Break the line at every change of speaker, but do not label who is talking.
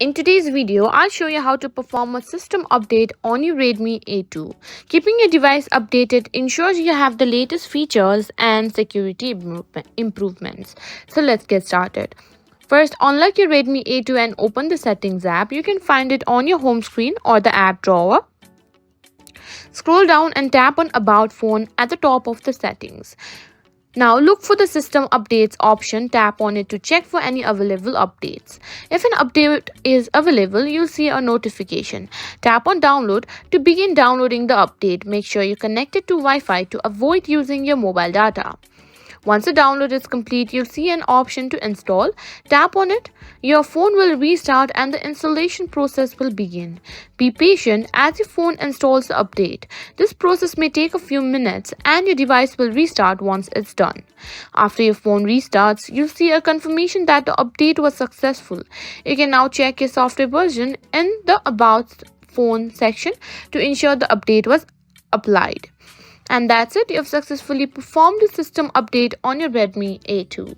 In today's video, I'll show you how to perform a system update on your Redmi A2. Keeping your device updated ensures you have the latest features and security improvements. So let's get started. First, unlock your Redmi A2 and open the Settings app. You can find it on your home screen or the app drawer. Scroll down and tap on About Phone at the top of the settings. Now look for the System Updates option, tap on it to check for any available updates. If an update is available, you'll see a notification. Tap on Download to begin downloading the update. Make sure you connect it to Wi-Fi to avoid using your mobile data. Once the download is complete, you'll see an option to install. Tap on it. Your phone will restart and the installation process will begin. Be patient as your phone installs the update. This process may take a few minutes and your device will restart once it's done. After your phone restarts, you'll see a confirmation that the update was successful. You can now check your software version in the About Phone section to ensure the update was applied. And that's it, you've successfully performed the system update on your Redmi A2.